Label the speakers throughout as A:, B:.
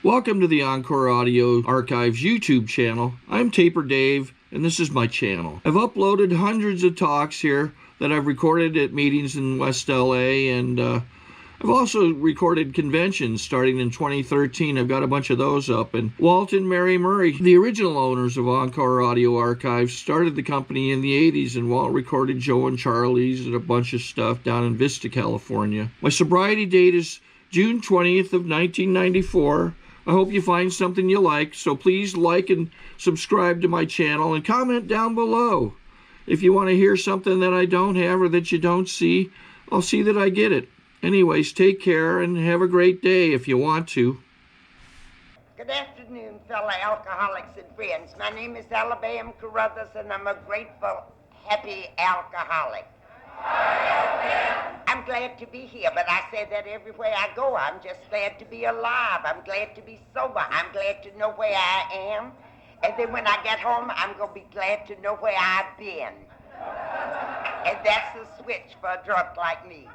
A: Welcome to the Encore Audio Archives YouTube channel. I'm Taper Dave, and this is my channel. I've uploaded hundreds of talks here that I've recorded at meetings in West LA, and I've also recorded conventions starting in 2013. I've got a bunch of those up. And Walt and Mary Murray, the original owners of Encore Audio Archives, started the company in the 80s, and Walt recorded Joe and Charlie's and a bunch of stuff down in Vista, California. My sobriety date is June 20th of 1994. I hope you find something you like, so please like and subscribe to my channel and comment down below. If you want to hear something that I don't have or that you don't see, I'll see that I get it. Anyways, take care and have a great day if you want to.
B: Good afternoon, fellow alcoholics and friends. My name is Alabam Carrothers, and I'm a grateful, happy alcoholic. I'm glad to be here, but I say that everywhere I go. I'm just glad to be alive. I'm glad to be sober. I'm glad to know where I am. And then when I get home, I'm going to be glad to know where I've been. And that's the switch for a drunk like me.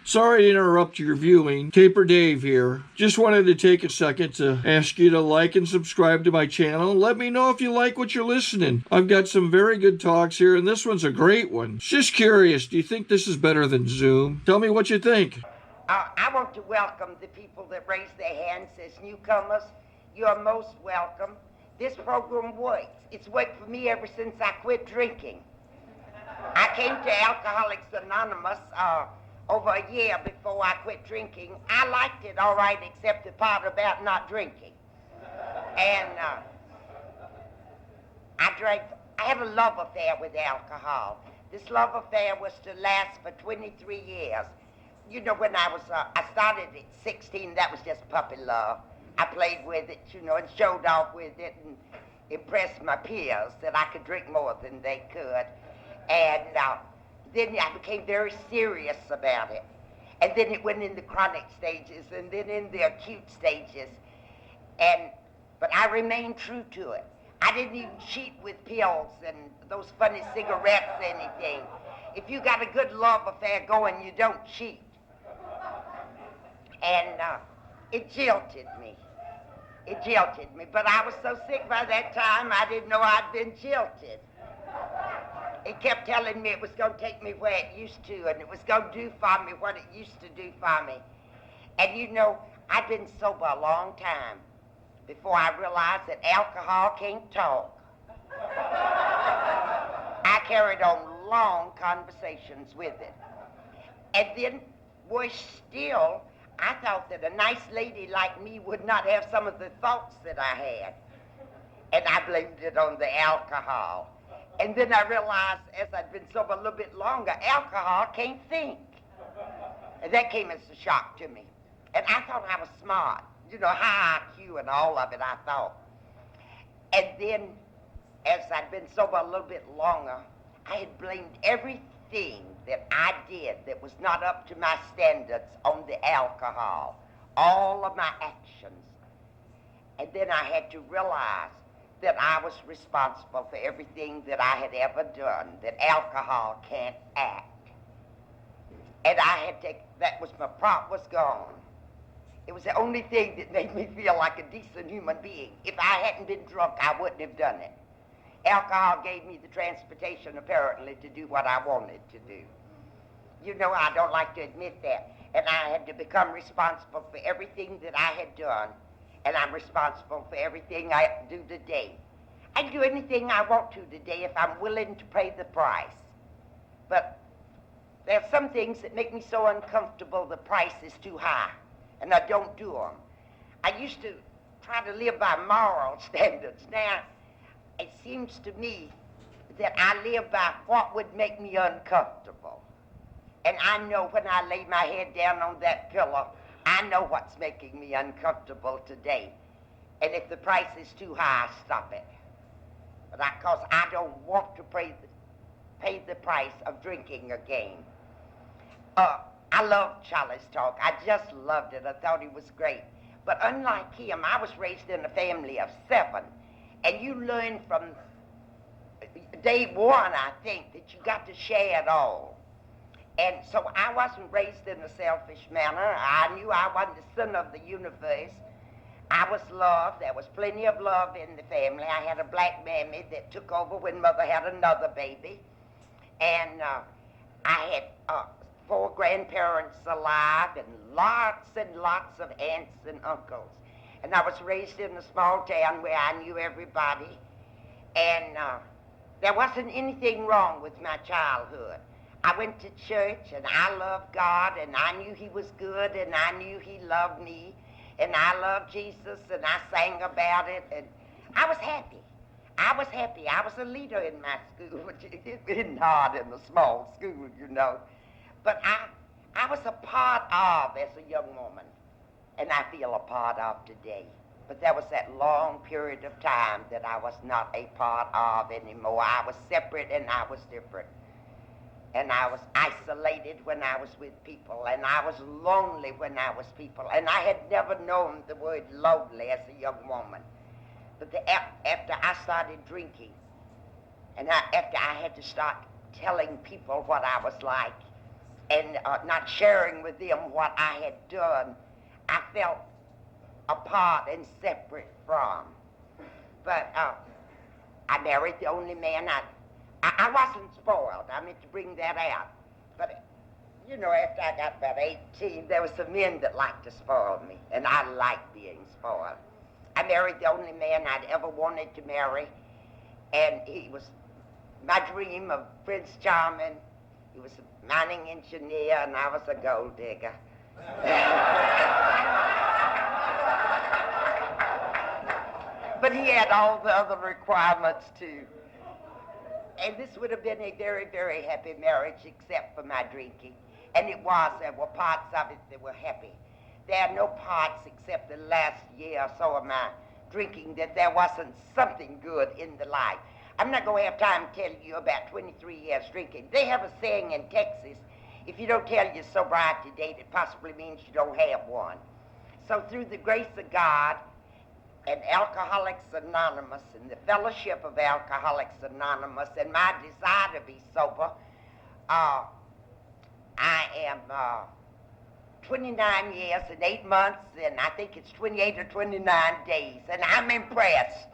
A: Sorry to interrupt your viewing. Taper Dave here. Just wanted to take a second to ask you to like and subscribe to my channel. Let me know if you like what you're listening. I've got some very good talks here, and this one's a great one. Just curious, do you think this is better than Zoom? Tell me what you think.
B: I want to welcome the people that raise their hands as newcomers. You're most welcome. This program works. It's worked for me ever since I quit drinking. I came to Alcoholics Anonymous over a year before I quit drinking. I liked it all right, except the part about not drinking. And I had a love affair with alcohol. This love affair was to last for 23 years. You know, when I started at 16, that was just puppy love. I played with it, you know, and showed off with it and impressed my peers that I could drink more than they could. And then I became very serious about it. And then it went in the chronic stages and then in the acute stages. But I remained true to it. I didn't even cheat with pills and those funny cigarettes or anything. If you got a good love affair going, you don't cheat. And it jilted me. It jilted me. But I was so sick by that time, I didn't know I'd been jilted. It kept telling me it was going to take me where it used to, and it was going to do for me what it used to do for me. And you know, I'd been sober a long time before I realized that alcohol can't talk. I carried on long conversations with it. And then, worse still, I thought that a nice lady like me would not have some of the thoughts that I had. And I blamed it on the alcohol. And then I realized, as I'd been sober a little bit longer, alcohol can't think. And that came as a shock to me. And I thought I was smart. You know, high IQ and all of it, I thought. And then, as I'd been sober a little bit longer, I had blamed everything that I did that was not up to my standards on the alcohol. All of my actions. And then I had to realize that I was responsible for everything that I had ever done, that alcohol can't act. And I had to, that was, my prop was gone. It was the only thing that made me feel like a decent human being. If I hadn't been drunk, I wouldn't have done it. Alcohol gave me the transportation, apparently, to do what I wanted to do. You know, I don't like to admit that. And I had to become responsible for everything that I had done. And I'm responsible for everything I do today. I can do anything I want to today if I'm willing to pay the price. But there are some things that make me so uncomfortable the price is too high, and I don't do them. I used to try to live by moral standards. Now, it seems to me that I live by what would make me uncomfortable. And I know when I lay my head down on that pillow, I know what's making me uncomfortable today. And if the price is too high, I stop it. But because I don't want to pay the price of drinking again. I loved Charlie's talk. I just loved it. I thought he was great. But unlike him, I was raised in a family of 7. And you learn from day one, I think, that you got to share it all. And so I wasn't raised in a selfish manner. I knew I wasn't the son of the universe. I was loved. There was plenty of love in the family. I had a black mammy that took over when Mother had another baby. And I had 4 grandparents alive and lots of aunts and uncles. And I was raised in a small town where I knew everybody. And there wasn't anything wrong with my childhood. I went to church, and I loved God, and I knew he was good, and I knew he loved me, and I loved Jesus, and I sang about it, and I was happy. I was happy. I was a leader in my school, which it isn't hard in a small school, you know. But I was a part of as a young woman, and I feel a part of today. But there was that long period of time that I was not a part of anymore. I was separate and I was different. And I was isolated when I was with people, and I was lonely when I was people. And I had never known the word lonely as a young woman. But after I started drinking, and after I had to start telling people what I was like, and not sharing with them what I had done, I felt apart and separate from. But I married the only man I wasn't spoiled. I meant to bring that out. But, you know, after I got about 18, there were some men that liked to spoil me, and I liked being spoiled. I married the only man I'd ever wanted to marry, and he was my dream of Prince Charming. He was a mining engineer, and I was a gold digger. But he had all the other requirements, too. And this would have been a very, very happy marriage except for my drinking. And it was. There were parts of it that were happy. There are no parts except the last year or so of my drinking that there wasn't something good in the life. I'm not going to have time to tell you about 23 years drinking. They have a saying in Texas, if you don't tell your sobriety date, it possibly means you don't have one. So through the grace of God, and Alcoholics Anonymous and the Fellowship of Alcoholics Anonymous and my desire to be sober, I am 29 years and 8 months, and I think it's 28 or 29 days, and I'm impressed.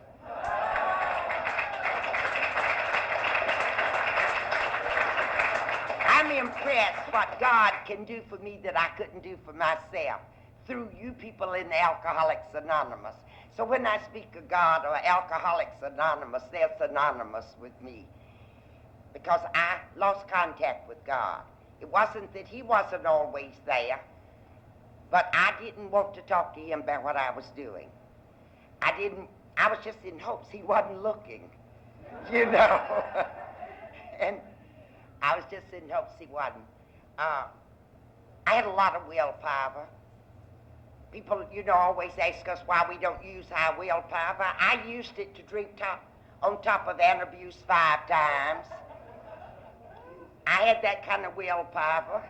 B: I'm impressed what God can do for me that I couldn't do for myself through you people in Alcoholics Anonymous. So when I speak of God or Alcoholics Anonymous, they're synonymous with me because I lost contact with God. It wasn't that he wasn't always there, but I didn't want to talk to him about what I was doing. I was just in hopes he wasn't looking, you know. And I was just in hopes he wasn't. I had a lot of willpower. People, you know, always ask us why we don't use our willpower. I used it to drink on top of antabuse 5 times. I had that kind of willpower.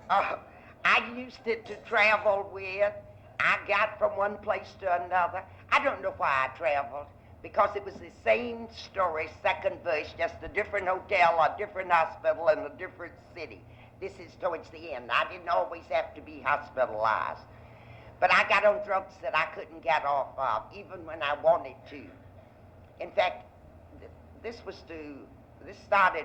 B: I used it to travel with. I got from one place to another. I don't know why I traveled, because it was the same story, second verse, just a different hotel, a different hospital, and a different city. This is towards the end. I didn't always have to be hospitalized. But I got on drugs that I couldn't get off of, even when I wanted to. In fact, this started,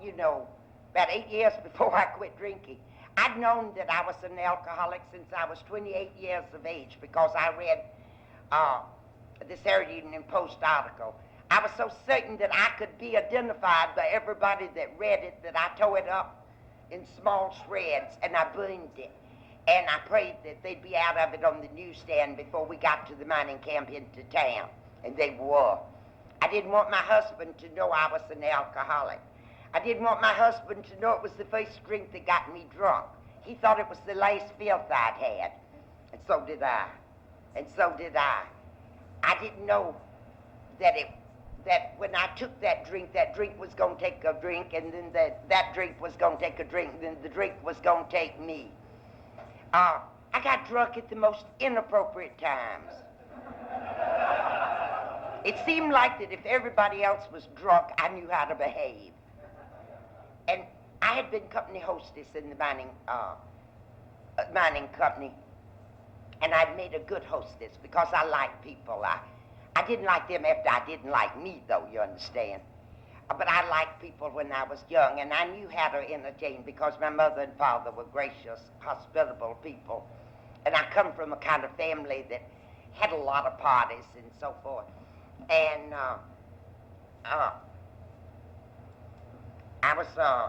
B: you know, about 8 years before I quit drinking. I'd known that I was an alcoholic since I was 28 years of age because I read the Saturday Evening Post article. I was so certain that I could be identified by everybody that read it that I tore it up in small shreds and I burned it. And I prayed that they'd be out of it on the newsstand before we got to the mining camp into town. And they were. I didn't want my husband to know I was an alcoholic. I didn't want my husband to know it was the first drink that got me drunk. He thought it was the last filth I'd had. And so did I. And so did I. I didn't know that when I took that drink was going to take a drink, and then that drink was going to take a drink, and then the drink was going to take me. I got drunk at the most inappropriate times. It seemed like that if everybody else was drunk, I knew how to behave. And I had been company hostess in the mining company And I'd made a good hostess because I liked people. I didn't like them after I didn't like me, though, you understand. But I liked people when I was young, and I knew how to entertain because my mother and father were gracious, hospitable people. And I come from a kind of family that had a lot of parties and so forth. And I was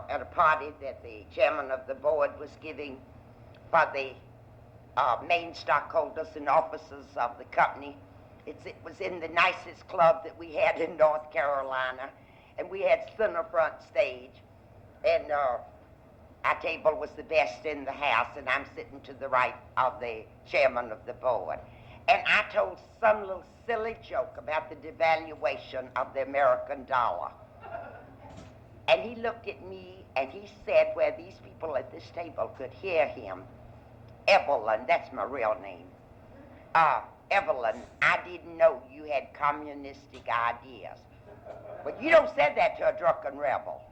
B: at a party that the chairman of the board was giving for the main stockholders and officers of the company. It was in the nicest club that we had in North Carolina, and we had center front stage, and our table was the best in the house, and I'm sitting to the right of the chairman of the board. And I told some little silly joke about the devaluation of the American dollar. And he looked at me and he said, where these people at this table could hear him, Evelyn, that's my real name. Evelyn, I didn't know you had communistic ideas. But you don't say that to a drunken rebel.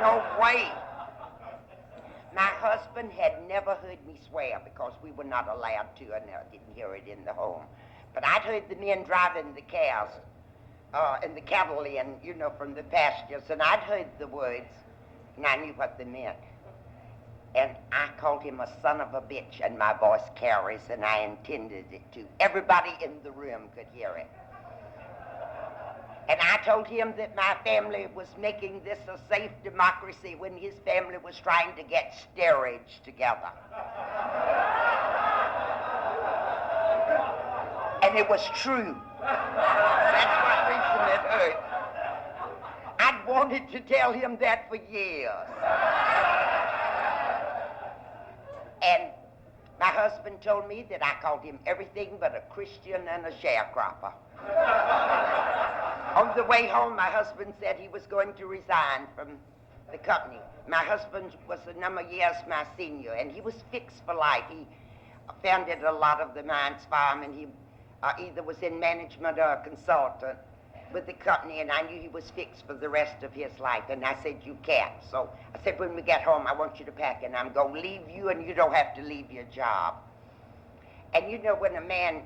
B: No way. My husband had never heard me swear because we were not allowed to, and I didn't hear it in the home. But I'd heard the men driving the cows and the cattle in, you know, from the pastures, and I'd heard the words, and I knew what they meant. And I called him a son of a bitch, and my voice carries, and I intended it to. Everybody in the room could hear it. And I told him that my family was making this a safe democracy when his family was trying to get steerage together. And it was true. That's what reason it hurt. I'd wanted to tell him that for years. And my husband told me that I called him everything but a Christian and a sharecropper. On the way home, my husband said he was going to resign from the company. My husband was a number of years my senior, and he was fixed for life. He founded a lot of the mines farm, and he either was in management or a consultant with the company, and I knew he was fixed for the rest of his life. And I said, you can't. So I said, when we get home, I want you to pack, and I'm going to leave you, and you don't have to leave your job. And you know, when a man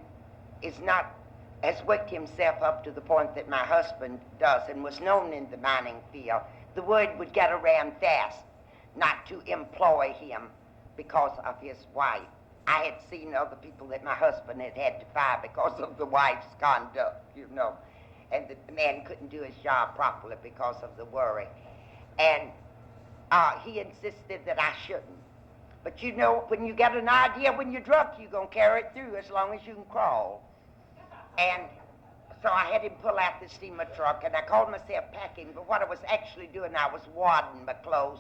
B: has worked himself up to the point that my husband does and was known in the mining field, the word would get around fast not to employ him because of his wife. I had seen other people that my husband had to fire because of the wife's conduct, you know, and the man couldn't do his job properly because of the worry. And he insisted that I shouldn't. But you know, when you get an idea when you're drunk, you're going to carry it through as long as you can crawl. And so I had him pull out the steamer truck, and I called myself packing, but what I was actually doing, I was wadding my clothes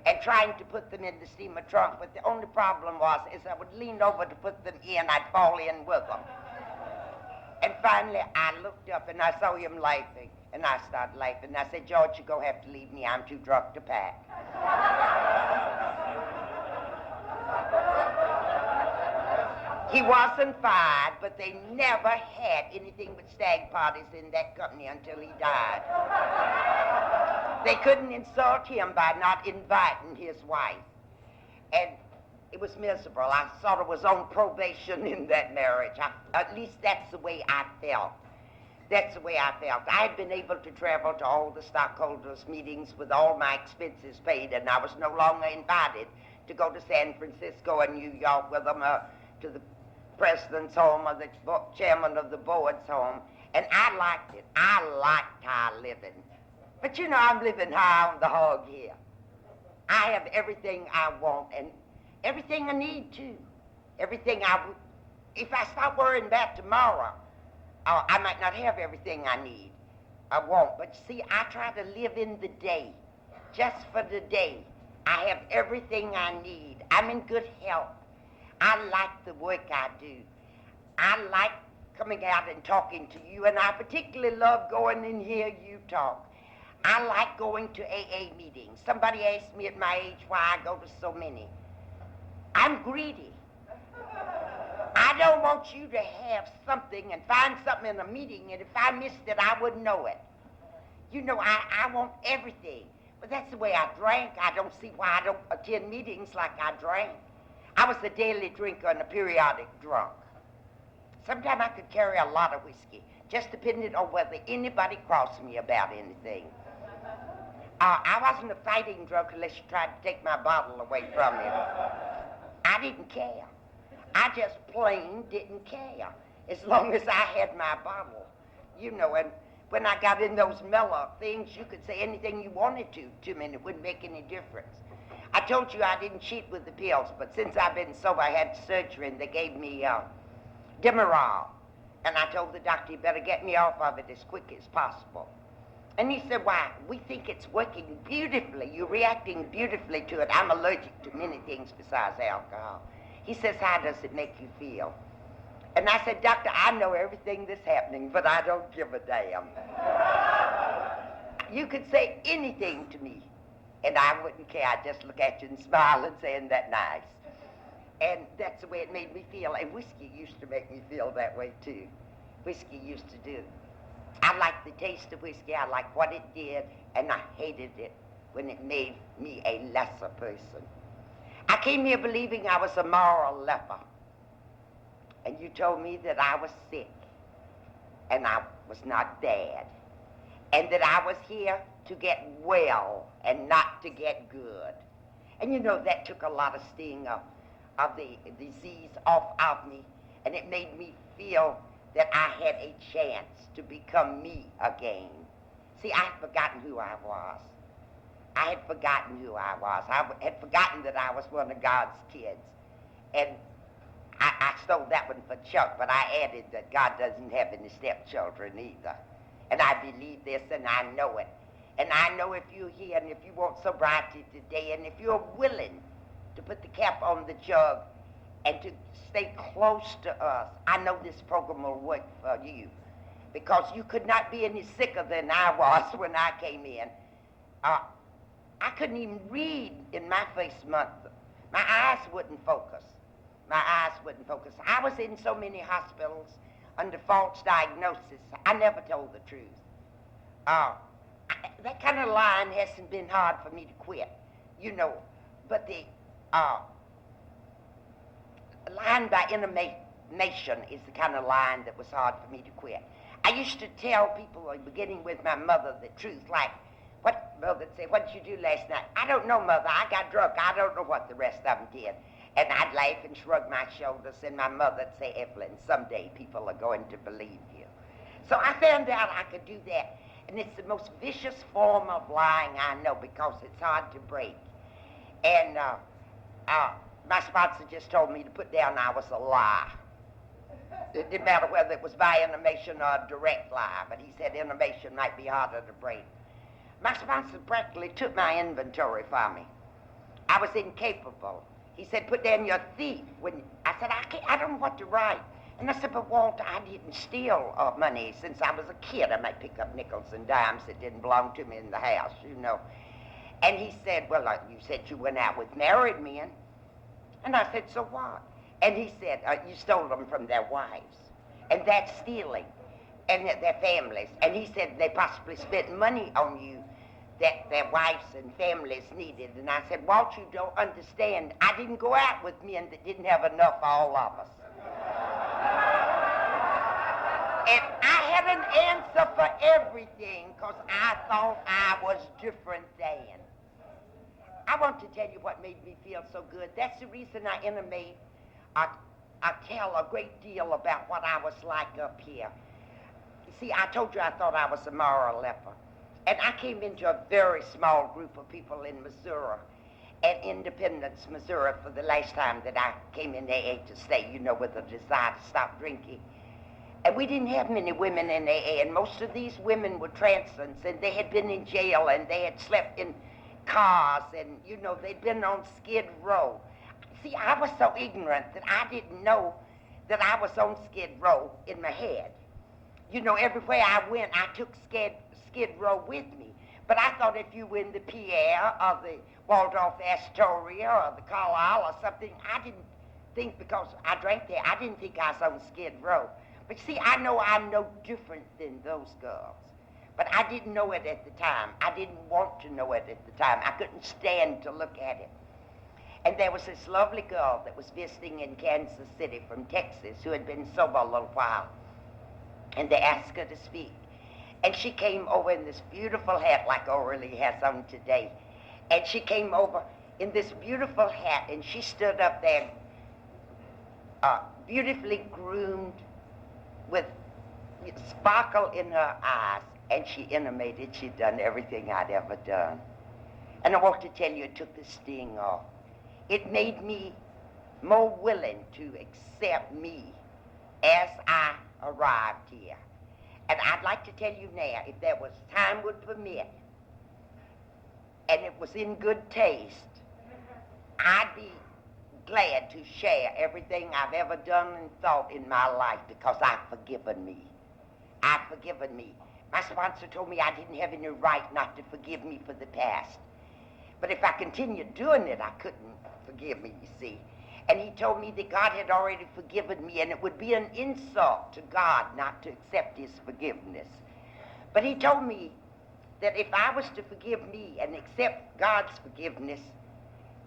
B: and trying to put them in the steamer trunk. But the only problem was, as I would lean over to put them in, I'd fall in with them. And finally, I looked up, and I saw him laughing, and I started laughing. I said, George, you're going to have to leave me. I'm too drunk to pack. He wasn't fired, but they never had anything but stag parties in that company until he died. They couldn't insult him by not inviting his wife. And it was miserable. I sort of was on probation in that marriage. At least that's the way I felt. That's the way I felt. I had been able to travel to all the stockholders' meetings with all my expenses paid, and I was no longer invited to go to San Francisco and New York with them, to the president's home or the chairman of the board's home, and I liked it. I liked high living. But you know, I'm living high on the hog here. I have everything I want and everything I need too. Everything if I stop worrying about tomorrow, I might not have everything I need. I won't. But see, I try to live in the day, just for the day. I have everything I need. I'm in good health. I like the work I do. I like coming out and talking to you, and I particularly love going in here, you talk. I like going to AA meetings. Somebody asked me at my age why I go to so many. I'm greedy. I don't want you to have something and find something in a meeting, and if I missed it, I wouldn't know it. You know, I want everything. But that's the way I drank. I don't see why I don't attend meetings like I drank. I was a daily drinker and a periodic drunk. Sometimes I could carry a lot of whiskey, just depending on whether anybody crossed me about anything. I wasn't a fighting drunk unless you tried to take my bottle away from me. I didn't care. I just plain didn't care, as long as I had my bottle. You know, and when I got in those mellow things, you could say anything you wanted to me, and it wouldn't make any difference. I told you I didn't cheat with the pills, but since I've been sober, I had surgery, and they gave me Demerol. And I told the doctor, you better get me off of it as quick as possible. And he said, why? We think it's working beautifully. You're reacting beautifully to it. I'm allergic to many things besides alcohol. He says, how does it make you feel? And I said, doctor, I know everything that's happening, but I don't give a damn. You could say anything to me, and I wouldn't care. I'd just look at you and smile and say, isn't that nice? And that's the way it made me feel. And whiskey used to make me feel that way, too. Whiskey used to do. I liked the taste of whiskey. I liked what it did, and I hated it when it made me a lesser person. I came here believing I was a moral leper. And you told me that I was sick, and I was not bad, and that I was here to get well and not to get good. And you know, that took a lot of sting of the disease off of me, and it made me feel that I had a chance to become me again. See, I had forgotten who I was. I had forgotten who I was. I had forgotten that I was one of God's kids. And I stole that one for Chuck, but I added that God doesn't have any stepchildren either. And I believe this, and I know it. And I know if you're here, and if you want sobriety today, and if you're willing to put the cap on the jug and to stay close to us, I know this program will work for you, because you could not be any sicker than I was when I came in. I couldn't even read in my first month. My eyes wouldn't focus. My eyes wouldn't focus. I was in so many hospitals under false diagnosis. I never told the truth. That kind of line hasn't been hard for me to quit, you know, but the line by intimation is the kind of line that was hard for me to quit. I used to tell people, beginning with my mother, the truth, like, what Mother'd say, what did you do last night? I don't know, Mother, I got drunk. I don't know what the rest of them did. And I'd laugh and shrug my shoulders, and my mother'd say, Evelyn, someday people are going to believe you. So I found out I could do that. And it's the most vicious form of lying I know, because it's hard to break. And my sponsor just told me to put down I was a lie. It didn't matter whether it was by intimation or a direct lie, but he said intimation might be harder to break. My sponsor practically took my inventory from me. I was incapable. He said, put down your thief. I said, I don't know what to write. And I said, but Walter, I didn't steal money since I was a kid. I might pick up nickels and dimes that didn't belong to me in the house, you know. And he said, well, you said you went out with married men. And I said, so what? And he said, you stole them from their wives. And that's stealing. And their families. And he said they possibly spent money on you that their wives and families needed. And I said, Walt, you don't understand. I didn't go out with men that didn't have enough for all of us. And I had an answer for everything, because I thought I was different then. I want to tell you what made me feel so good. That's the reason I intimate. I tell a great deal about what I was like up here. See, I told you I thought I was a moral leper. And I came into a very small group of people in Missouri, at Independence, Missouri, for the last time that I came in AA to stay, you know, with a desire to stop drinking. And we didn't have many women in AA, and most of these women were transplants, and they had been in jail, and they had slept in cars, and, you know, they'd been on Skid Row. See, I was so ignorant that I didn't know that I was on Skid Row in my head. You know, everywhere I went, I took Skid Row with me. But I thought if you were in the Pierre or the Waldorf Astoria or the Carlisle or something, I didn't think, because I drank there, I didn't think I was on Skid Row. But see, I know I'm no different than those girls. But I didn't know it at the time. I didn't want to know it at the time. I couldn't stand to look at it. And there was this lovely girl that was visiting in Kansas City from Texas who had been sober a little while. And they asked her to speak. And she came over in this beautiful hat like O'Reilly has on today. And she came over in this beautiful hat, and she stood up there beautifully groomed with sparkle in her eyes, and she intimated she'd done everything I'd ever done. And I want to tell you, it took the sting off. It made me more willing to accept me as I arrived here. And I'd like to tell you now, if there was time would permit, and it was in good taste, I'd be glad to share everything I've ever done and thought in my life, because I've forgiven me. I've forgiven me. My sponsor told me I didn't have any right not to forgive me for the past. But if I continued doing it, I couldn't forgive me, you see. And he told me that God had already forgiven me, and it would be an insult to God not to accept his forgiveness. But he told me that if I was to forgive me and accept God's forgiveness,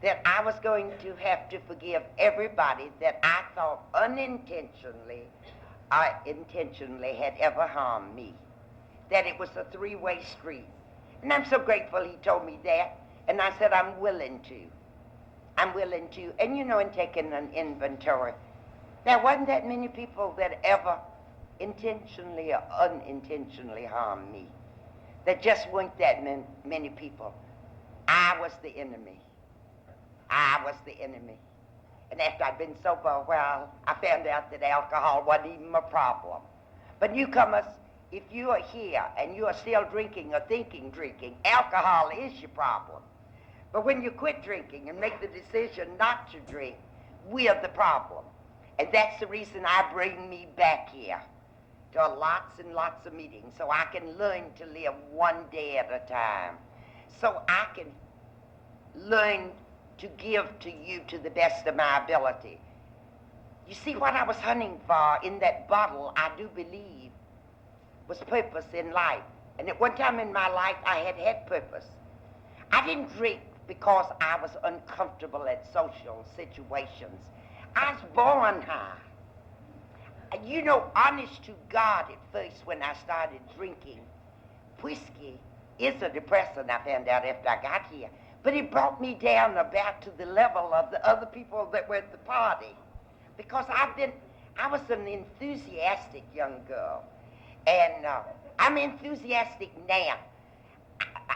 B: that I was going to have to forgive everybody that I thought unintentionally or intentionally had ever harmed me. That it was a three-way street. And I'm so grateful he told me that. And I said, I'm willing to. I'm willing to. And you know, in taking an inventory, there wasn't that many people that ever intentionally or unintentionally harmed me. There just weren't that many people. I was the enemy. I was the enemy. And after I'd been sober a while, I found out that alcohol wasn't even a problem. But newcomers, if you are here and you are still drinking or thinking drinking, alcohol is your problem. But when you quit drinking and make the decision not to drink, we are the problem. And that's the reason I bring me back here to lots and lots of meetings, so I can learn to live one day at a time. So I can learn to give to you to the best of my ability. You see, what I was hunting for in that bottle, I do believe, was purpose in life. And at one time in my life, I had purpose. I didn't drink because I was uncomfortable at social situations. I was born high. You know, honest to God, at first when I started drinking, whiskey is a depressant, I found out after I got here. But it brought me down about to the level of the other people that were at the party. Because I was an enthusiastic young girl. And I'm enthusiastic now.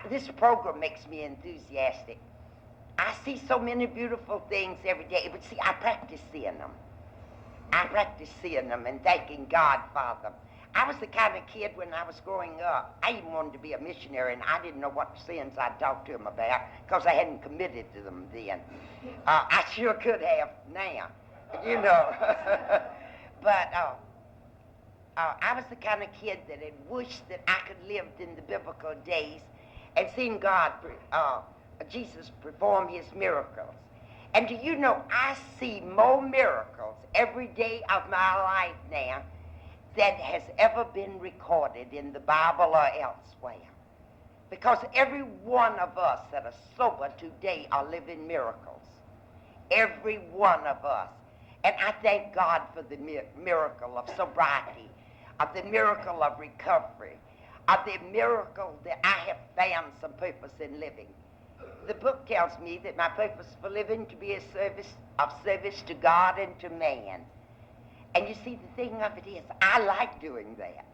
B: This program makes me enthusiastic. I see so many beautiful things every day, but see, I practice seeing them. I practice seeing them and thanking God for them. I was the kind of kid when I was growing up, I even wanted to be a missionary, and I didn't know what sins I'd talk to them about because I hadn't committed to them then. I sure could have now, you know. But I was the kind of kid that had wished that I could live in the biblical days and seen God, Jesus perform his miracles. And do you know, I see more miracles every day of my life now that has ever been recorded in the Bible or elsewhere. Because every one of us that are sober today are living miracles. Every one of us. And I thank God for the miracle of sobriety, of the miracle of recovery, of the miracle that I have found some purpose in living. The book tells me that my purpose for living to be a service to God and to man. And you see, the thing of it is, I like doing that.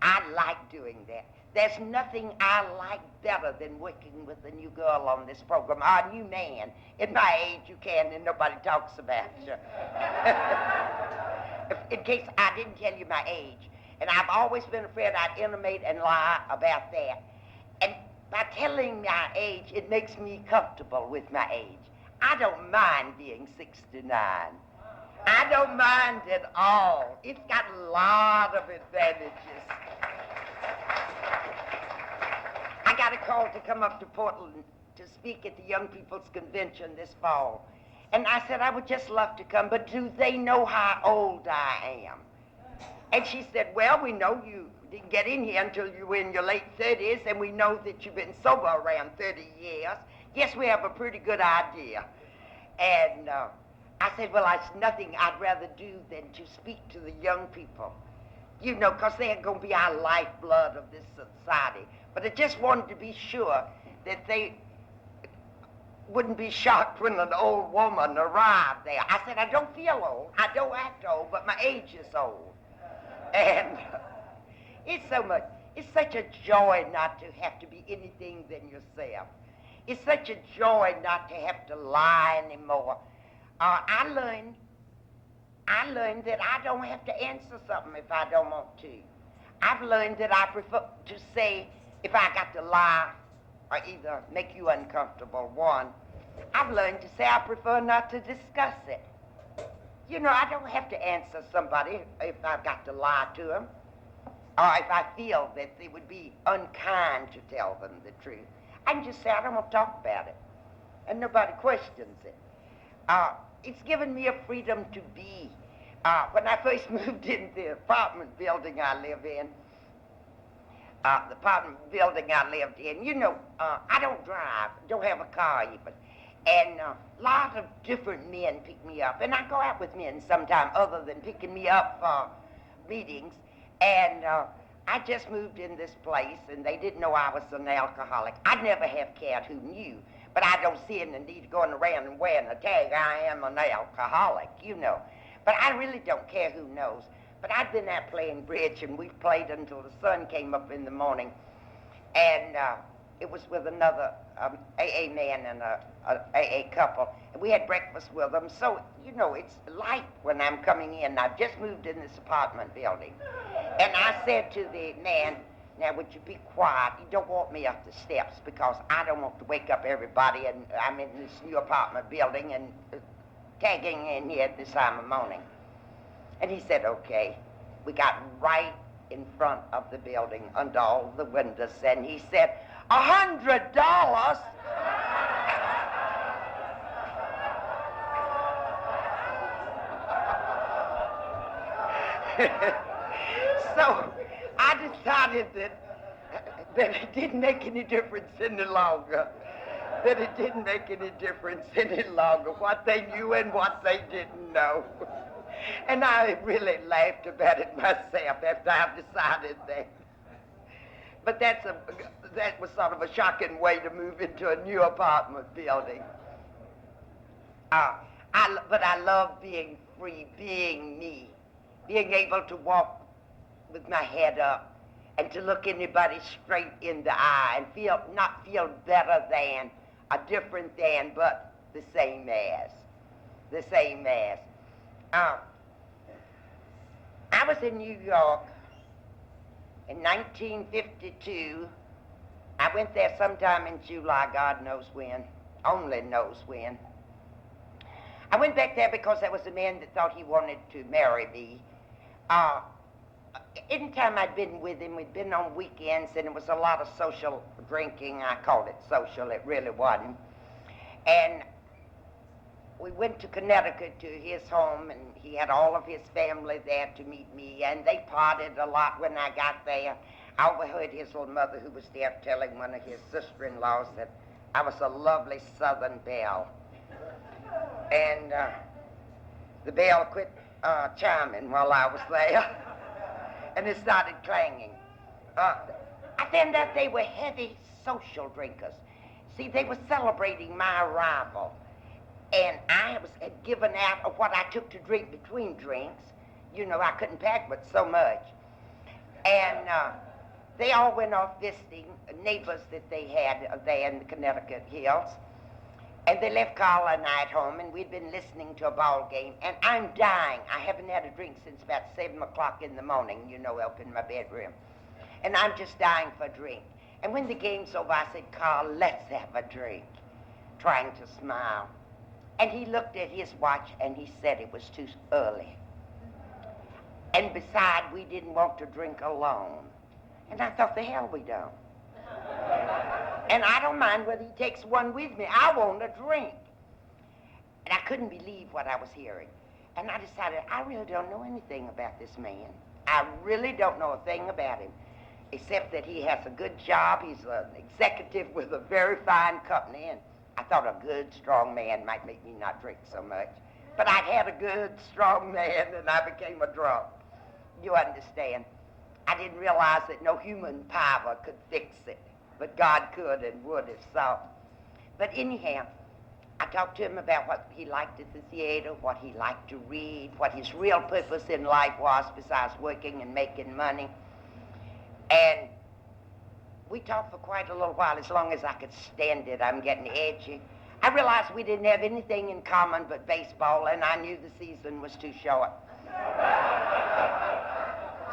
B: I like doing that. There's nothing I like better than working with a new girl on this program, or a new man. At my age, you can, and nobody talks about you. In case I didn't tell you my age, and I've always been afraid I'd intimate and lie about that. And by telling my age, it makes me comfortable with my age. I don't mind being 69. I don't mind at all. It's got a lot of advantages. I got a call to come up to Portland to speak at the Young People's Convention this fall. And I said, I would just love to come, but do they know how old I am? And she said, well, we know you didn't get in here until you were in your late 30s, and we know that you've been sober around 30 years. Yes, we have a pretty good idea. And I said, well, there's nothing I'd rather do than to speak to the young people, you know, because they're going to be our lifeblood of this society. But I just wanted to be sure that they wouldn't be shocked when an old woman arrived there. I said, I don't feel old. I don't act old, but my age is old. And it's such a joy not to have to be anything than yourself. It's such a joy not to have to lie anymore. I learned that I don't have to answer something if I don't want to. I've learned that I prefer to say, if I got to lie or either make you uncomfortable, one, I've learned to say I prefer not to discuss it. You know, I don't have to answer somebody if I've got to lie to them, or if I feel that it would be unkind to tell them the truth. I can just say I don't want to talk about it, and nobody questions it. It's given me a freedom to be. When I first moved in the apartment building I live in, you know, I don't drive, don't have a car even. And a lot of different men pick me up. And I go out with men sometime other than picking me up for meetings. And I just moved in this place, and they didn't know I was an alcoholic. I'd never have cared who knew, but I don't see any need of going around and wearing a tag, I am an alcoholic, you know. But I really don't care who knows. But I'd been out playing bridge, and we played until the sun came up in the morning. And it was with another AA man and a AA couple. And we had breakfast with them. So, you know, it's light when I'm coming in. I've just moved in this apartment building. And I said to the man, now would you be quiet? You don't want me up the steps because I don't want to wake up everybody, and I'm in this new apartment building and tagging in here at this time of morning. And he said, okay. We got right in front of the building under all the windows, and he said, $100? So I decided that it didn't make any difference any longer. That it didn't make any difference any longer what they knew and what they didn't know. And I really laughed about it myself after I decided that. But that was sort of a shocking way to move into a new apartment building. But I love being free, being me, being able to walk with my head up and to look anybody straight in the eye and not feel better than, or different than, but the same as. The same as. I was in New York in 1952. I went there sometime in July, God knows when, only knows when. I went back there because there was a man that thought he wanted to marry me. Anytime I'd been with him, we'd been on weekends, and it was a lot of social drinking. I called it social, it really wasn't. And we went to Connecticut to his home, and he had all of his family there to meet me, and they partied a lot when I got there. I overheard his little mother, who was there, telling one of his sister-in-laws that I was a lovely Southern belle. And the bell quit chiming while I was there, and it started clanging. I found out they were heavy social drinkers. See, they were celebrating my arrival, and I had given out of what I took to drink between drinks. You know, I couldn't pack but so much. And they all went off visiting neighbors that they had there in the Connecticut hills. And they left Carla and I at home, and we'd been listening to a ball game, and I'm dying. I haven't had a drink since about 7 o'clock in the morning, you know, up in my bedroom. And I'm just dying for a drink. And when the game's over, I said, Carl, let's have a drink, trying to smile. And he looked at his watch, and he said it was too early. And besides, we didn't want to drink alone. And I thought, the hell we don't. And I don't mind whether he takes one with me. I want a drink. And I couldn't believe what I was hearing. And I decided, I really don't know anything about this man. I really don't know a thing about him, except that he has a good job. He's an executive with a very fine company, and I thought a good, strong man might make me not drink so much. But I'd had a good, strong man, and I became a drunk. You understand? I didn't realize that no human power could fix it, but God could and would if so. But anyhow, I talked to him about what he liked at the theater, what he liked to read, what his real purpose in life was besides working and making money. And we talked for quite a little while, as long as I could stand it. I'm getting edgy. I realized we didn't have anything in common but baseball, and I knew the season was too short.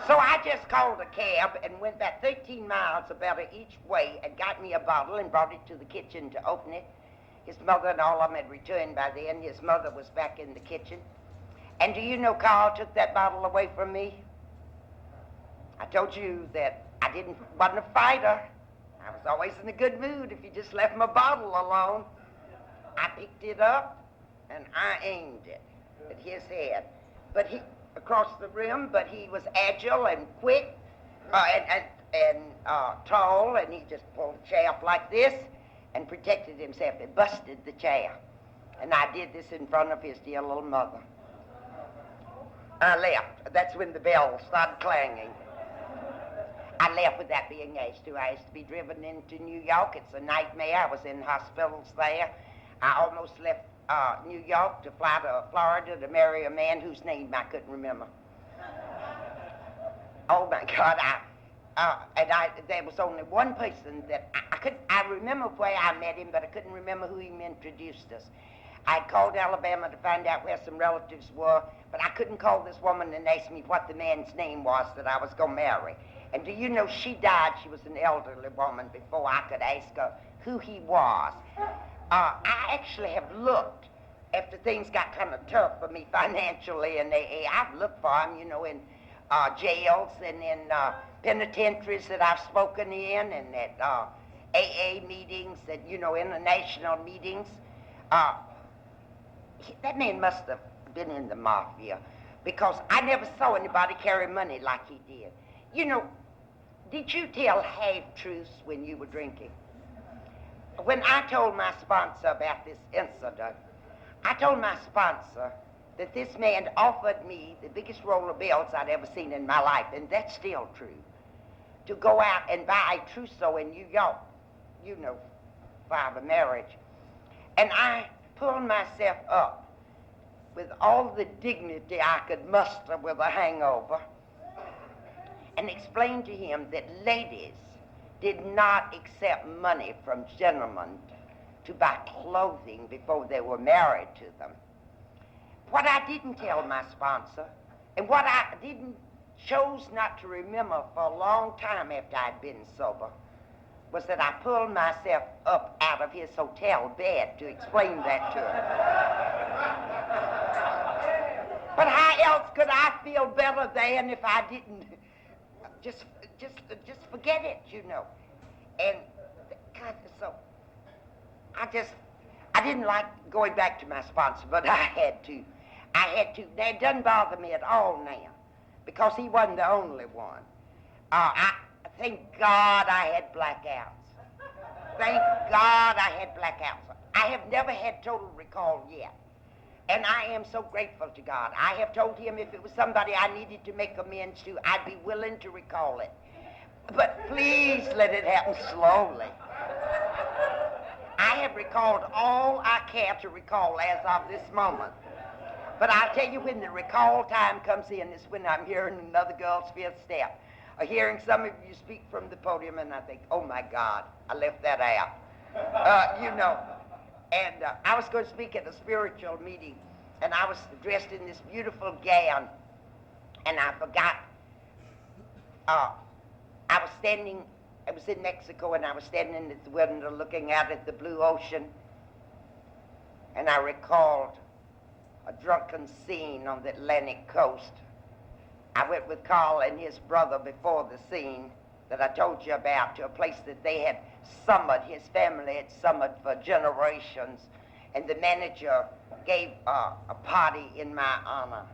B: So I just called a cab and went back 13 miles about each way and got me a bottle and brought it to the kitchen to open it. His mother and all of them had returned by then. His mother was back in the kitchen. And do you know Carl took that bottle away from me? I told you that I wasn't a fighter. I was always in a good mood if you just left my bottle alone. I picked it up and I aimed it at his head. But he, across the rim, but he was agile and quick and tall, and he just pulled the chair up like this and protected himself. It busted the chair. And I did this in front of his dear little mother. I left. That's when the bell started clanging. I left without being asked to. I used to be driven into New York. It's a nightmare. I was in hospitals there. I almost left New York to fly to Florida to marry a man whose name I couldn't remember. Oh my God, there was only one person that I remember where I met him, but I couldn't remember who he introduced us. I called Alabama to find out where some relatives were, but I couldn't call this woman and ask me what the man's name was that I was going to marry. And do you know, she died, she was an elderly woman, before I could ask her who he was. I actually have looked, after things got kind of tough for me financially, and I've looked for him, you know, in jails and in penitentiaries that I've spoken in, and at AA meetings, and, you know, international meetings. That man must have been in the mafia, because I never saw anybody carry money like he did. You know, did you tell half-truths when you were drinking? When I told my sponsor about this incident, I told my sponsor that this man offered me the biggest roll of bills I'd ever seen in my life, and that's still true, to go out and buy a trousseau in New York, you know, for the marriage. And I pulled myself up with all the dignity I could muster with a hangover and explained to him that ladies did not accept money from gentlemen to buy clothing before they were married to them. What I didn't tell my sponsor, and what I chose not to remember for a long time after I'd been sober, was that I pulled myself up out of his hotel bed to explain that to him. But how else could I feel better than if I didn't just forget it, you know? And God, so I didn't like going back to my sponsor, but I had to. That doesn't bother me at all now, because he wasn't the only one. Thank God I had blackouts. Thank God I had blackouts. I have never had total recall yet. And I am so grateful to God. I have told him if it was somebody I needed to make amends to, I'd be willing to recall it. But please let it happen slowly. I have recalled all I care to recall as of this moment. But I'll tell you, when the recall time comes in, is when I'm hearing another girl's fifth step, or hearing some of you speak from the podium, and I think, oh my God, I left that out. You know, and I was going to speak at a spiritual meeting, and I was dressed in this beautiful gown, and I forgot. I was in Mexico, and I was standing at the window looking out at the blue ocean, and I recalled a drunken scene on the Atlantic coast. I went with Carl and his brother before the scene that I told you about, to a place that they had summered, his family had summered for generations, and the manager gave a party in my honor.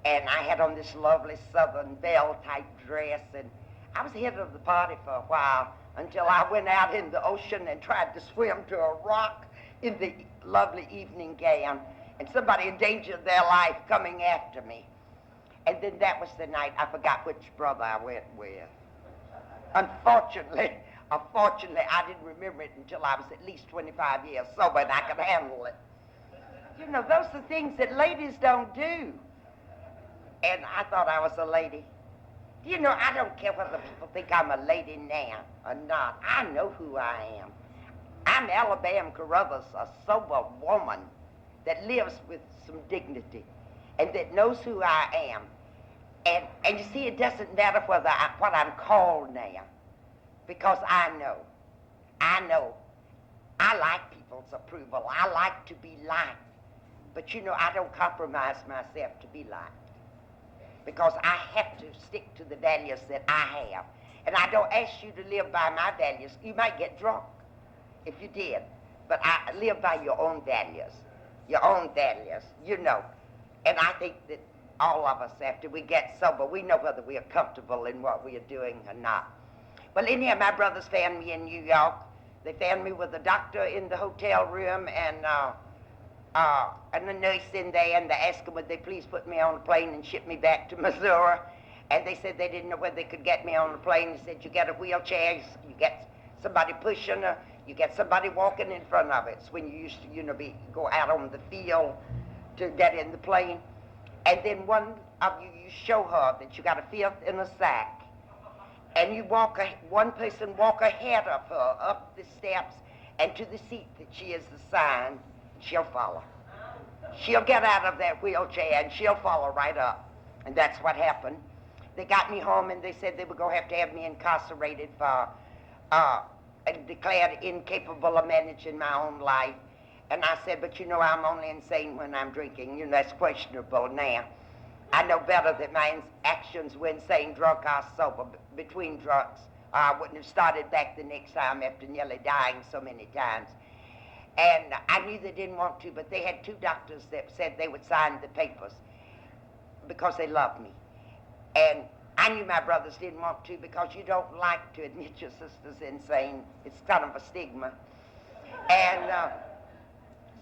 B: And I had on this lovely Southern Belle type dress, and I was head of the party for a while until I went out in the ocean and tried to swim to a rock in the lovely evening gown, and somebody in danger of their life coming after me. And then that was the night I forgot which brother I went with. Unfortunately, I didn't remember it until I was at least 25 years sober and I could handle it. You know, those are things that ladies don't do. And I thought I was a lady. You know, I don't care whether people think I'm a lady now or not. I know who I am. I'm Alabam Carrothers, a sober woman that lives with some dignity and that knows who I am. And you see, it doesn't matter what I'm called now, because I know. I like people's approval. I like to be liked. But you know, I don't compromise myself to be liked, because I have to stick to the values that I have. And I don't ask you to live by my values. You might get drunk if you did, but I live by your own values, you know. And I think that all of us, after we get sober, we know whether we are comfortable in what we are doing or not. Well, anyhow, my brothers found me in New York. They found me with a doctor in the hotel room and a nurse in there, and they asked them would they please put me on a plane and ship me back to Missouri. And they said they didn't know whether they could get me on the plane. They said, you get a wheelchair, you get somebody pushing her, you get somebody walking in front of it. It's when you used to, you know, go out on the field to get in the plane. And then one of you show her that you got a fifth in a sack. And you one person walk ahead of her up the steps and to the seat that she is assigned. She'll follow. She'll get out of that wheelchair and she'll follow right up. And that's what happened. They got me home and they said they were going to have me incarcerated for and declared incapable of managing my own life. And I said, but you know, I'm only insane when I'm drinking. You know, that's questionable now. I know better that my actions were insane, drunk or sober, between drunks. I wouldn't have started back the next time after nearly dying so many times. And I knew they didn't want to, but they had two doctors that said they would sign the papers because they loved me. And I knew my brothers didn't want to, because you don't like to admit your sister's insane. It's kind of a stigma. And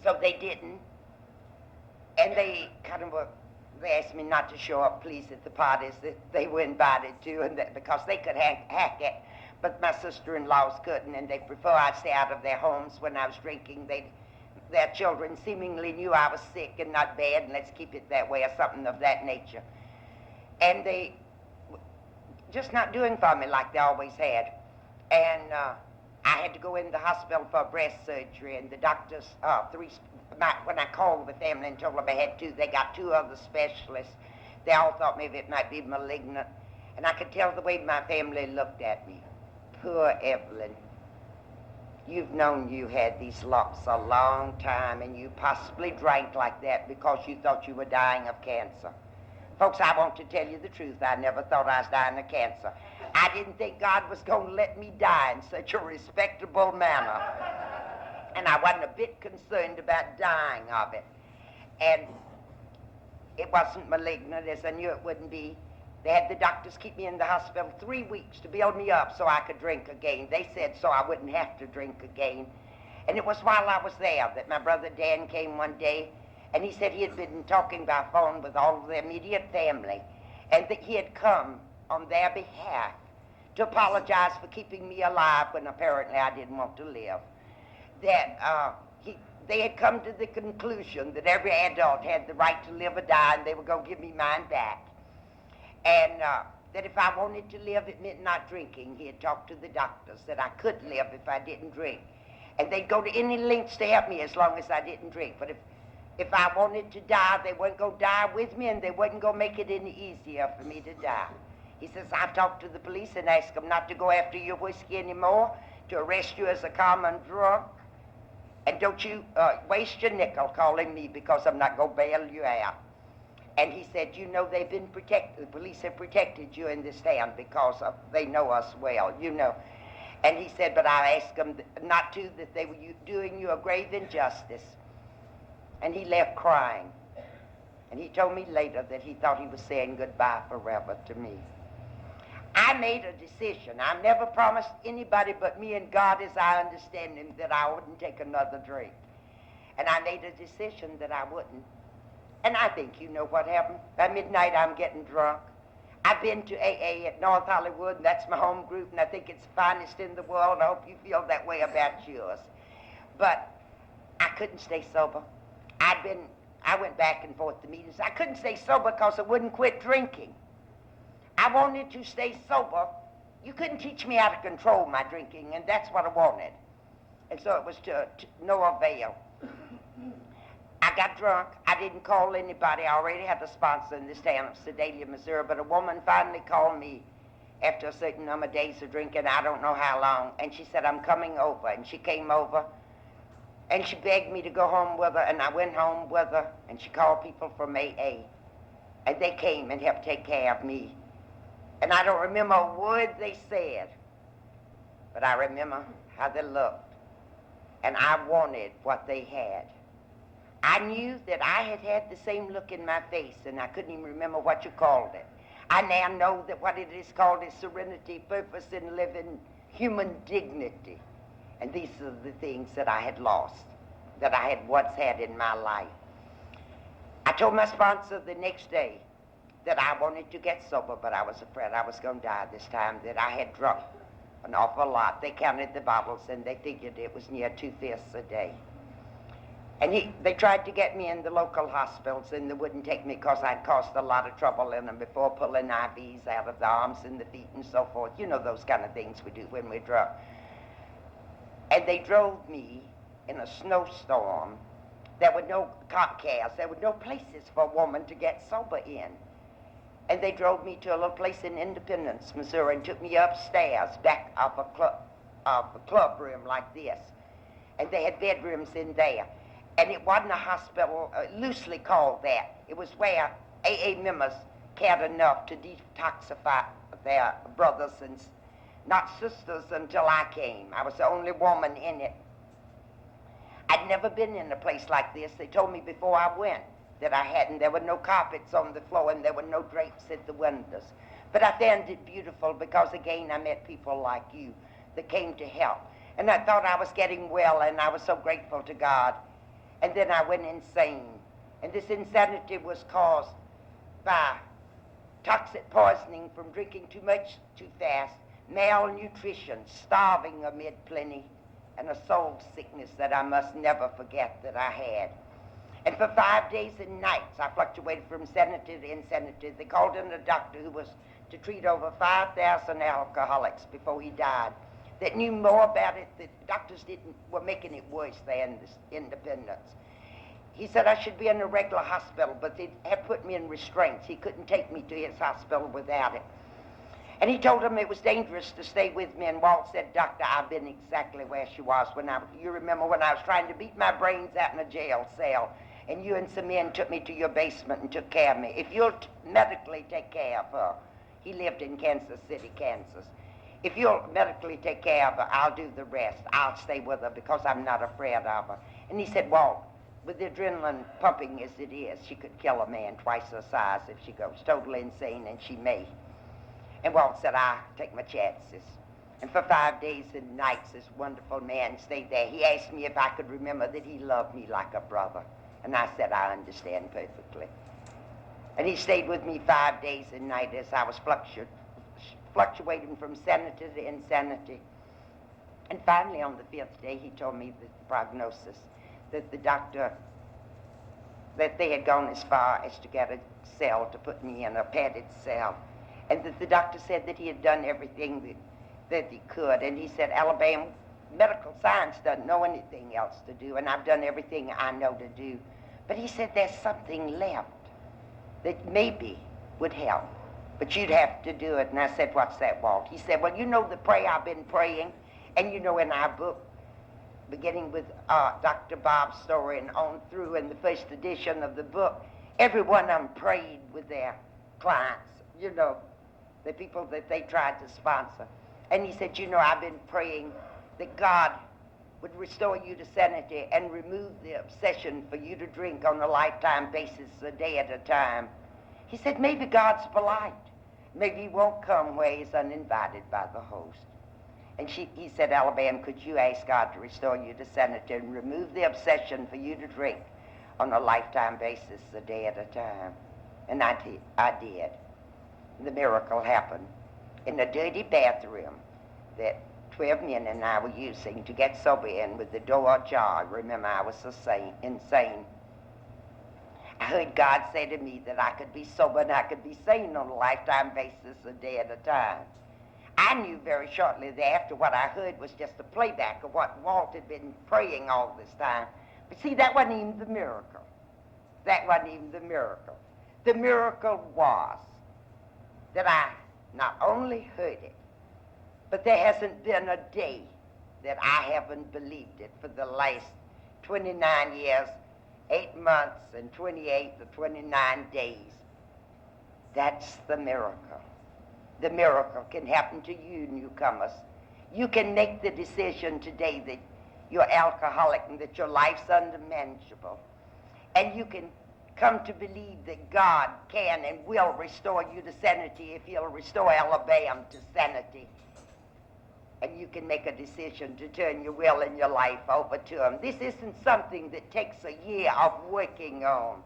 B: so they didn't. And they they asked me not to show up, please, at the parties that they were invited to, and that because they could hack it, but my sister-in-laws couldn't, and they prefer I stay out of their homes when I was drinking. Their children seemingly knew I was sick and not bad, and let's keep it that way, or something of that nature. And they just not doing for me like they always had. And I had to go in the hospital for breast surgery, and the doctors, when I called the family and told them I had two, they got two other specialists. They all thought maybe it might be malignant. And I could tell the way my family looked at me. Poor Evelyn. You've known you had these lumps a long time, and you possibly drank like that because you thought you were dying of cancer. Folks, I want to tell you the truth. I never thought I was dying of cancer. I didn't think God was going to let me die in such a respectable manner. And I wasn't a bit concerned about dying of it. And it wasn't malignant, as I knew it wouldn't be. They had the doctors keep me in the hospital 3 weeks to build me up so I could drink again. They said so I wouldn't have to drink again. And it was while I was there that my brother Dan came one day, and he said he had been talking by phone with all of the immediate family, and that he had come on their behalf to apologize for keeping me alive when apparently I didn't want to live. That they had come to the conclusion that every adult had the right to live or die, and they were going to give me mine back. And that if I wanted to live, it meant not drinking. He had talked to the doctors that I could live if I didn't drink. And they'd go to any lengths to help me as long as I didn't drink. But if I wanted to die, they weren't going to die with me, and they wasn't going to make it any easier for me to die. He says, I've talked to the police and asked them not to go after your whiskey anymore, to arrest you as a common drunk. And don't you waste your nickel calling me, because I'm not going to bail you out. And he said, you know, they've been protected. The police have protected you in this town because they know us well, you know. And he said, but I asked them not to, that they were doing you a grave injustice. And he left crying. And he told me later that he thought he was saying goodbye forever to me. I made a decision. I never promised anybody but me and God, as I understand him, that I wouldn't take another drink. And I made a decision that I wouldn't. And I think you know what happened. By midnight, I'm getting drunk. I've been to AA at North Hollywood, and that's my home group, and I think it's the finest in the world. I hope you feel that way about yours. But I couldn't stay sober. I went back and forth to meetings. I couldn't stay sober because I wouldn't quit drinking. I wanted to stay sober. You couldn't teach me how to control my drinking, and that's what I wanted. And so it was to no avail. I got drunk. I didn't call anybody. I already had a sponsor in this town of Sedalia, Missouri, but a woman finally called me after a certain number of days of drinking, I don't know how long, and she said, I'm coming over. And she came over, and she begged me to go home with her, and I went home with her, and she called people from AA, and they came and helped take care of me. And I don't remember a word they said, but I remember how they looked, and I wanted what they had. I knew that I had had the same look in my face, and I couldn't even remember what you called it. I now know that what it is called is serenity, purpose in living, human dignity. And these are the things that I had lost, that I had once had in my life. I told my sponsor the next day that I wanted to get sober, but I was afraid I was going to die this time, that I had drunk an awful lot. They counted the bottles, and they figured it was near 2/5 a day. And they tried to get me in the local hospitals, and they wouldn't take me because I'd caused a lot of trouble in them before, pulling IVs out of the arms and the feet and so forth. You know those kind of things we do when we're drunk. And they drove me in a snowstorm. There were no cop cars. There were no places for a woman to get sober in. And they drove me to a little place in Independence, Missouri, and took me upstairs, back of a club room like this. And they had bedrooms in there. And it wasn't a hospital, loosely called that. It was where AA members cared enough to detoxify their brothers and not sisters until I came. I was the only woman in it. I'd never been in a place like this. They told me before I went that I hadn't. There were no carpets on the floor, and there were no drapes at the windows. But I found it beautiful because, again, I met people like you that came to help. And I thought I was getting well, and I was so grateful to God. And then I went insane. And this insanity was caused by toxic poisoning from drinking too much too fast, malnutrition, starving amid plenty, and a soul sickness that I must never forget that I had. And for 5 days and nights, I fluctuated from sanity to insanity. They called in a doctor who was to treat over 5,000 alcoholics before he died, that knew more about it. The doctors were making it worse than the Independence. He said I should be in a regular hospital, but they had put me in restraints. He couldn't take me to his hospital without it. And he told them it was dangerous to stay with me, and Walt said, Doctor, I've been exactly where she was you remember when I was trying to beat my brains out in a jail cell, and you and some men took me to your basement and took care of me. If you'll medically take care of her, he lived in Kansas City, Kansas. If you'll medically take care of her, I'll do the rest. I'll stay with her because I'm not afraid of her. And he said, Walt, with the adrenaline pumping as it is, she could kill a man twice her size if she goes totally insane, and she may. And Walt said, I'll take my chances. And for 5 days and nights, this wonderful man stayed there. He asked me if I could remember that he loved me like a brother. And I said, I understand perfectly. And he stayed with me 5 days and nights as I was fluctuating from sanity to insanity. And finally, on the 5th day, he told me the prognosis, that the doctor, that they had gone as far as to get a cell to put me in, a padded cell. And that the doctor said that he had done everything that he could. And he said, Alabam, medical science doesn't know anything else to do, and I've done everything I know to do. But he said there's something left that maybe would help, but you'd have to do it. And I said, what's that, Walt? He said, well, you know the prayer I've been praying, and you know in our book, beginning with Dr. Bob's story and on through in the first edition of the book, every one of them prayed with their clients, you know, the people that they tried to sponsor. And he said, you know, I've been praying that God would restore you to sanity and remove the obsession for you to drink on a lifetime basis, a day at a time. He said, maybe God's polite. Maybe he won't come where he's uninvited by the host. And he said, Alabam, could you ask God to restore you to sanity and remove the obsession for you to drink on a lifetime basis, a day at a time? And I did. The miracle happened. In the dirty bathroom that 12 men and I were using to get sober in with the door ajar. Remember, I was so insane. I heard God say to me that I could be sober and I could be sane on a lifetime basis, a day at a time. I knew very shortly thereafter what I heard was just a playback of what Walt had been praying all this time. But see, that wasn't even the miracle. That wasn't even the miracle. The miracle was that I not only heard it, but there hasn't been a day that I haven't believed it for the last 29 years, 8 months, and 28 or 29 days. That's the miracle. The miracle can happen to you, newcomers. You can make the decision today that you're alcoholic and that your life's unmanageable. And you can come to believe that God can and will restore you to sanity if he'll restore Alabam to sanity. And you can make a decision to turn your will and your life over to him. This isn't something that takes a year of working on.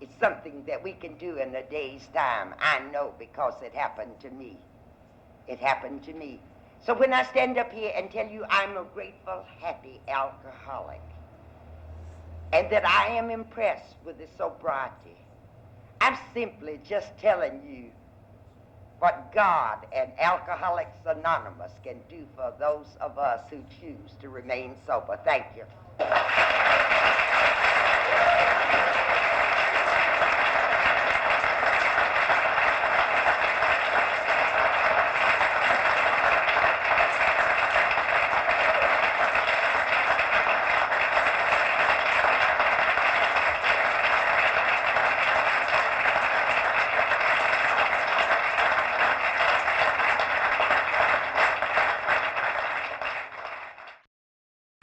B: It's something that we can do in a day's time. I know because it happened to me. It happened to me. So when I stand up here and tell you I'm a grateful, happy alcoholic, and that I am impressed with the sobriety, I'm simply just telling you what God and Alcoholics Anonymous can do for those of us who choose to remain sober. Thank you.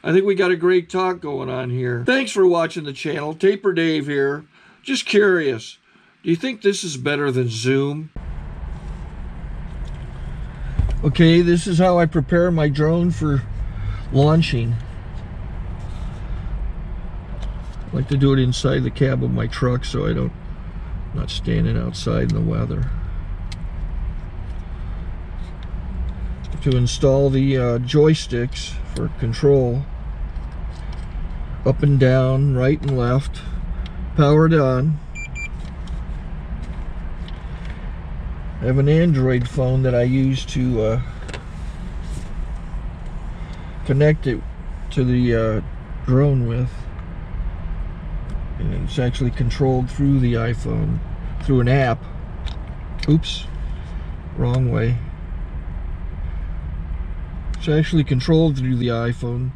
A: I think we got a great talk going on here. Thanks for watching the channel. Taper Dave here. Just curious, do you think this is better than Zoom? Okay, this is how I prepare my drone for launching. I like to do it inside the cab of my truck so I'm not standing outside in the weather. To install the joysticks for control, up and down, right and left, powered on. I have an Android phone that I use to connect it to the drone with, and it's actually controlled through the iPhone, through an app. Oops, wrong way. It's actually controlled through the iPhone,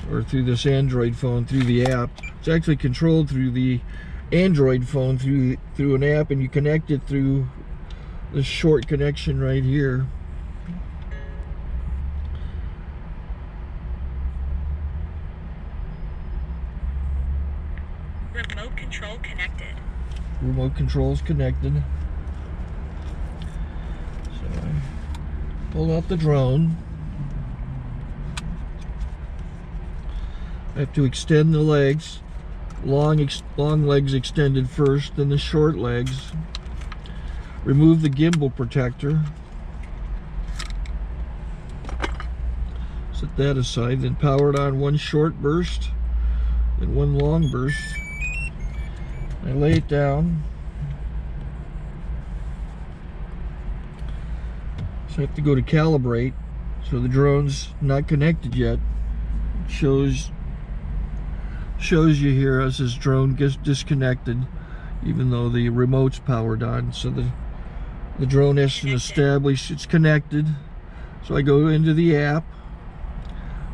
A: or through this Android phone, through the app. It's actually controlled through the Android phone, through an app, and you connect it through this short connection right here.
C: Remote control connected.
A: Remote control's connected. So I pull out the drone. I have to extend the legs, long legs extended first, then the short legs. Remove the gimbal protector. Set that aside, then power it on one short burst and one long burst. I lay it down. So I have to go to calibrate. So the drone's not connected yet. It shows you here as this drone gets disconnected, even though the remote's powered on. So the drone has to establish it's connected. So I go into the app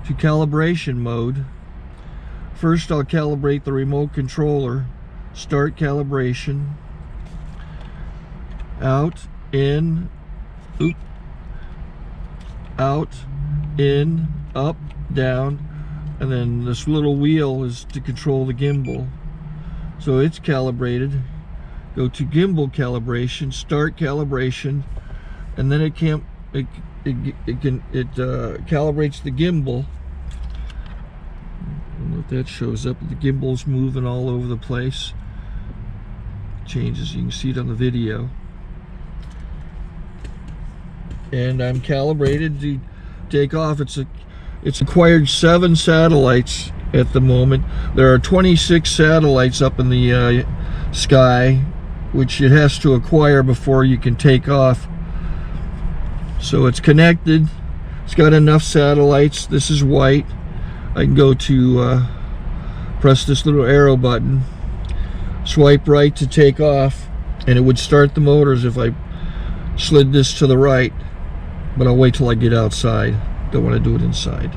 A: to calibration mode. First I'll calibrate the remote controller. Start calibration. Out, in, oop, out, in, up, down. And then this little wheel is to control the gimbal. So it's calibrated. Go to gimbal calibration, start calibration, and then it calibrates the gimbal. I don't know if that shows up. The gimbal's moving all over the place. Changes, you can see it on the video. And I'm calibrated to take off. It's acquired 7 satellites at the moment. There are 26 satellites up in the sky, which it has to acquire before you can take off. So it's connected. It's got enough satellites. This is white. I can go to press this little arrow button, swipe right to take off, and it would start the motors if I slid this to the right. But I'll wait till I get outside. Don't want to do it inside.